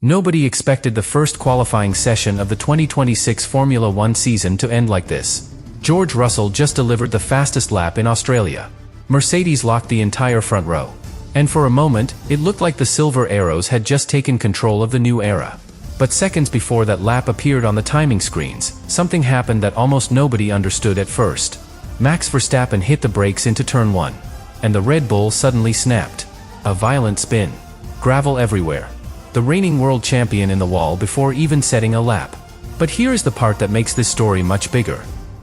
Nobody expected the first qualifying session of the 2026 Formula One season to end like this. George Russell just delivered the fastest lap in Australia. Mercedes locked the entire front row. And for a moment, it looked like the Silver Arrows had just taken control of the new era. But seconds before that lap appeared on the timing screens, something happened that almost nobody understood at first. Max Verstappen hit the brakes into turn 1. And the Red Bull suddenly snapped. A violent spin. Gravel everywhere. The reigning world champion in the wall before even setting a lap. But here is the part that makes this story much bigger.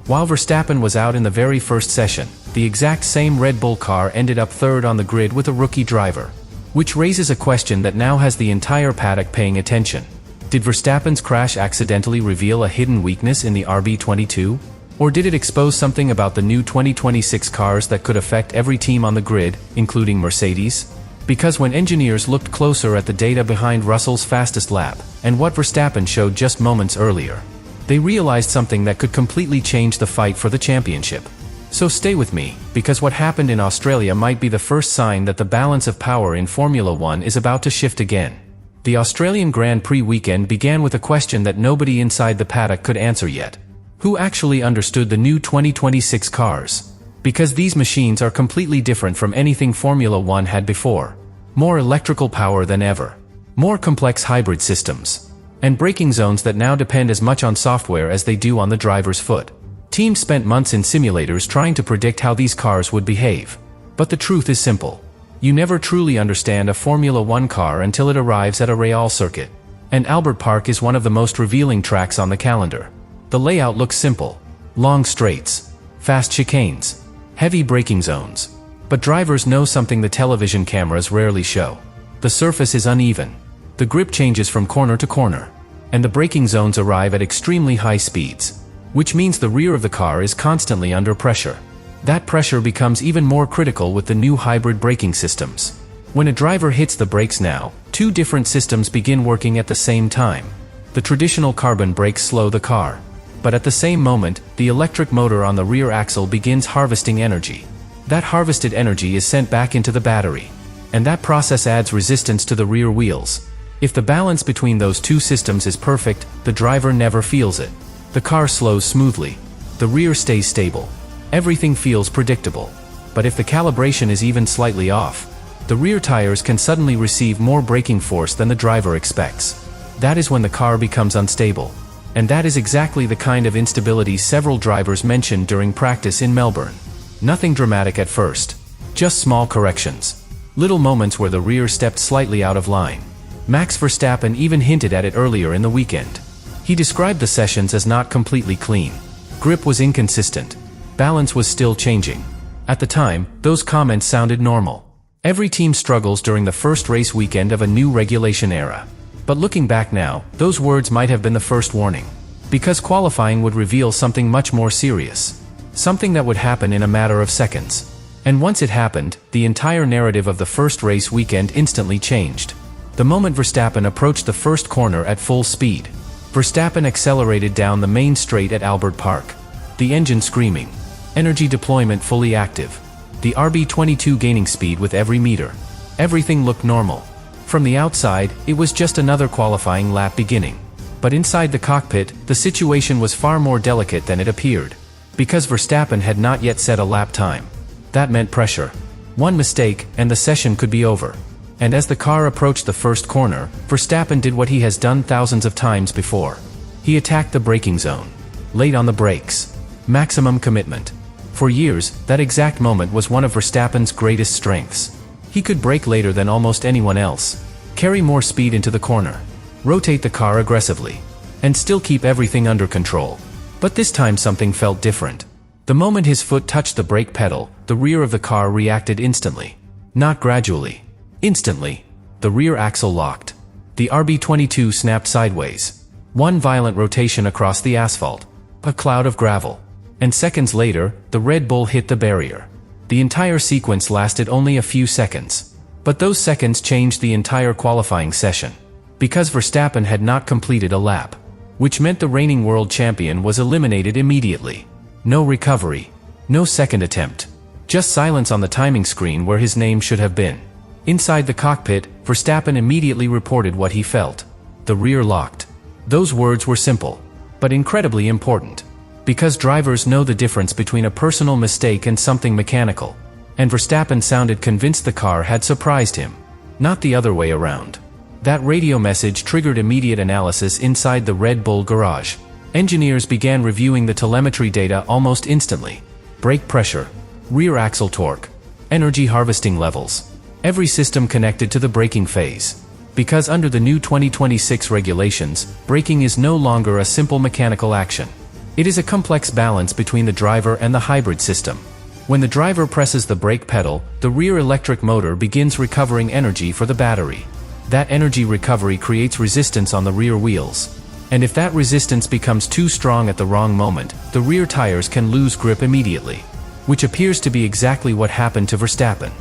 While Verstappen was out in the very first session, the exact same Red Bull car ended up third on the grid with a rookie driver. Which raises a question that now has the entire paddock paying attention. Did Verstappen's crash accidentally reveal a hidden weakness in the RB22? Or did it expose something about the new 2026 cars that could affect every team on the grid, including Mercedes? Because when engineers looked closer at the data behind Russell's fastest lap, and what Verstappen showed just moments earlier, they realized something that could completely change the fight for the championship. So stay with me, because what happened in Australia might be the first sign that the balance of power in Formula One is about to shift again. The Australian Grand Prix weekend began with a question that nobody inside the paddock could answer yet. Who actually understood the new 2026 cars? Because these machines are completely different from anything Formula One had before. More electrical power than ever. More complex hybrid systems. And braking zones that now depend as much on software as they do on the driver's foot. Teams spent months in simulators trying to predict how these cars would behave. But the truth is simple. You never truly understand a Formula One car until it arrives at a real circuit. And Albert Park is one of the most revealing tracks on the calendar. The layout looks simple. Long straights. Fast chicanes. Heavy braking zones. But drivers know something the television cameras rarely show. The surface is uneven. The grip changes from corner to corner. And the braking zones arrive at extremely high speeds. Which means the rear of the car is constantly under pressure. That pressure becomes even more critical with the new hybrid braking systems. When a driver hits the brakes now, two different systems begin working at the same time. The traditional carbon brakes slow the car. But at the same moment, the electric motor on the rear axle begins harvesting energy. That harvested energy is sent back into the battery. And that process adds resistance to the rear wheels. If the balance between those two systems is perfect, the driver never feels it. The car slows smoothly. The rear stays stable. Everything feels predictable. But if the calibration is even slightly off, the rear tires can suddenly receive more braking force than the driver expects. That is when the car becomes unstable. And that is exactly the kind of instability several drivers mentioned during practice in Melbourne. Nothing dramatic at first. Just small corrections. Little moments where the rear stepped slightly out of line. Max Verstappen even hinted at it earlier in the weekend. He described the sessions as not completely clean. Grip was inconsistent. Balance was still changing. At the time, those comments sounded normal. Every team struggles during the first race weekend of a new regulation era. But looking back now, those words might have been the first warning. Because qualifying would reveal something much more serious. Something that would happen in a matter of seconds. And once it happened, the entire narrative of the first race weekend instantly changed. The moment Verstappen approached the first corner at full speed, Verstappen accelerated down the main straight at Albert Park. The engine screaming. Energy deployment fully active. The RB22 gaining speed with every meter. Everything looked normal. From the outside, it was just another qualifying lap beginning. But inside the cockpit, the situation was far more delicate than it appeared. Because Verstappen had not yet set a lap time. That meant pressure. One mistake, and the session could be over. And as the car approached the first corner, Verstappen did what he has done thousands of times before. He attacked the braking zone. Late on the brakes. Maximum commitment. For years, that exact moment was one of Verstappen's greatest strengths. He could brake later than almost anyone else. Carry more speed into the corner. Rotate the car aggressively. And still keep everything under control. But this time something felt different. The moment his foot touched the brake pedal, the rear of the car reacted instantly. Not gradually. Instantly. The rear axle locked. The RB22 snapped sideways. One violent rotation across the asphalt. A cloud of gravel. And seconds later, the Red Bull hit the barrier. The entire sequence lasted only a few seconds. But those seconds changed the entire qualifying session. Because Verstappen had not completed a lap. Which meant the reigning world champion was eliminated immediately. No recovery. No second attempt. Just silence on the timing screen where his name should have been. Inside the cockpit, Verstappen immediately reported what he felt. the rear locked. Those words were simple, but incredibly important. Because drivers know the difference between a personal mistake and something mechanical. And Verstappen sounded convinced the car had surprised him. Not the other way around. That radio message triggered immediate analysis inside the Red Bull garage. Engineers began reviewing the telemetry data almost instantly. Brake pressure, rear axle torque, energy harvesting levels. Every system connected to the braking phase. Because under the new 2026 regulations, braking is no longer a simple mechanical action. It is a complex balance between the driver and the hybrid system. When the driver presses the brake pedal, the rear electric motor begins recovering energy for the battery. That energy recovery creates resistance on the rear wheels. And if that resistance becomes too strong at the wrong moment, the rear tires can lose grip immediately. Which appears to be exactly what happened to Verstappen.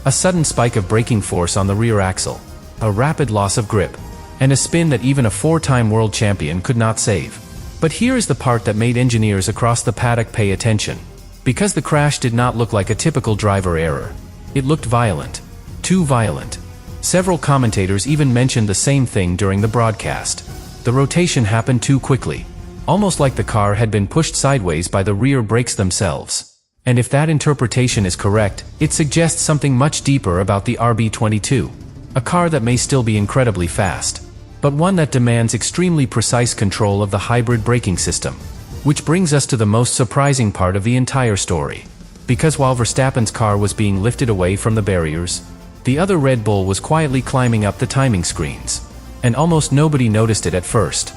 A sudden spike of braking force on the rear axle. A rapid loss of grip. And a spin that even a four-time world champion could not save. But here is the part that made engineers across the paddock pay attention. Because the crash did not look like a typical driver error. It looked violent. Too violent. Several commentators even mentioned the same thing during the broadcast. The rotation happened too quickly. Almost like the car had been pushed sideways by the rear brakes themselves. And if that interpretation is correct, it suggests something much deeper about the RB22. A car that may still be incredibly fast, but one that demands extremely precise control of the hybrid braking system. Which brings us to the most surprising part of the entire story. Because while Verstappen's car was being lifted away from the barriers, the other Red Bull was quietly climbing up the timing screens. And almost nobody noticed it at first.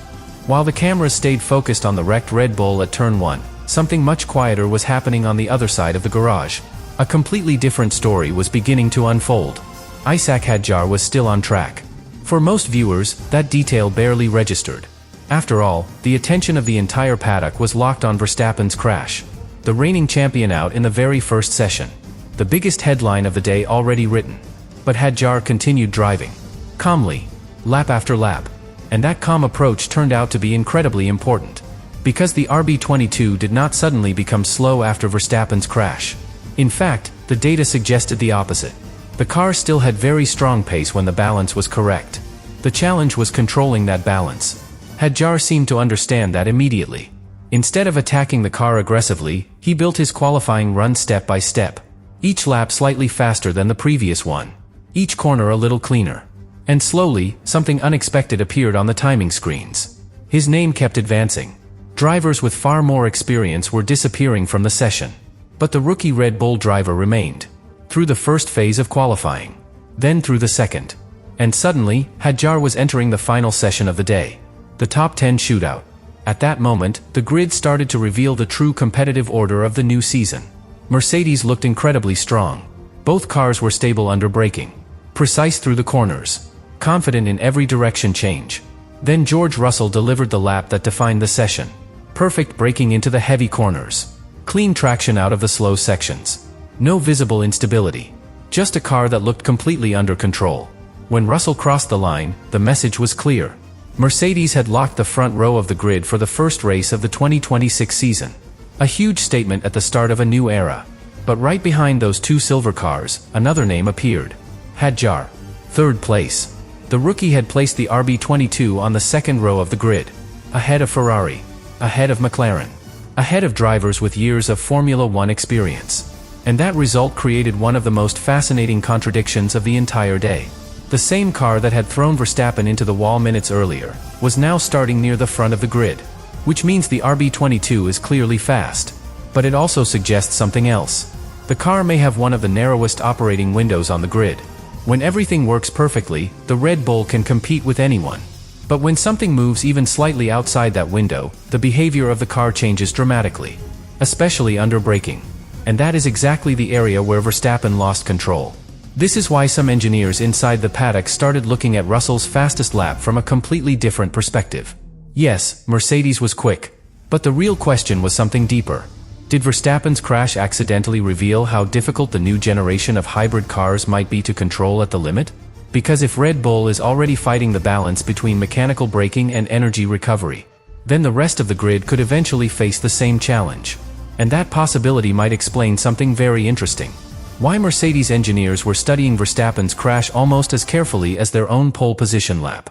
While the cameras stayed focused on the wrecked Red Bull at turn 1, something much quieter was happening on the other side of the garage. A completely different story was beginning to unfold. Isaac Hadjar was still on track. For most viewers, that detail barely registered. After all, the attention of the entire paddock was locked on Verstappen's crash. The reigning champion out in the very first session. The biggest headline of the day already written. But Hadjar continued driving. Calmly. Lap after lap. And that calm approach turned out to be incredibly important. Because the RB22 did not suddenly become slow after Verstappen's crash. In fact, the data suggested the opposite. The car still had very strong pace when the balance was correct. The challenge was controlling that balance. Hadjar seemed to understand that immediately. Instead of attacking the car aggressively, he built his qualifying run step by step. Each lap slightly faster than the previous one. Each corner a little cleaner. And slowly, something unexpected appeared on the timing screens. His name kept advancing. Drivers with far more experience were disappearing from the session. But the rookie Red Bull driver remained. Through the first phase of qualifying. Then through the second. And suddenly, Hadjar was entering the final session of the day. The top 10 shootout. At that moment, the grid started to reveal the true competitive order of the new season. Mercedes looked incredibly strong. Both cars were stable under braking. Precise through the corners. Confident in every direction change. Then George Russell delivered the lap that defined the session. Perfect braking into the heavy corners. Clean traction out of the slow sections. No visible instability. Just a car that looked completely under control. When Russell crossed the line, the message was clear. Mercedes had locked the front row of the grid for the first race of the 2026 season. A huge statement at the start of a new era. But right behind those two silver cars, another name appeared. Hadjar. Third place. The rookie had placed the RB22 on the second row of the grid. Ahead of Ferrari. Ahead of McLaren. Ahead of drivers with years of Formula One experience. And that result created one of the most fascinating contradictions of the entire day. The same car that had thrown Verstappen into the wall minutes earlier, was now starting near the front of the grid. Which means the RB22 is clearly fast. But it also suggests something else. The car may have one of the narrowest operating windows on the grid. When everything works perfectly, the Red Bull can compete with anyone. But when something moves even slightly outside that window, the behavior of the car changes dramatically. Especially under braking. And that is exactly the area where Verstappen lost control. This is why some engineers inside the paddock started looking at Russell's fastest lap from a completely different perspective. Yes, Mercedes was quick. But the real question was something deeper. Did Verstappen's crash accidentally reveal how difficult the new generation of hybrid cars might be to control at the limit? Because if Red Bull is already fighting the balance between mechanical braking and energy recovery, then the rest of the grid could eventually face the same challenge. And that possibility might explain something very interesting. Why Mercedes engineers were studying Verstappen's crash almost as carefully as their own pole position lap.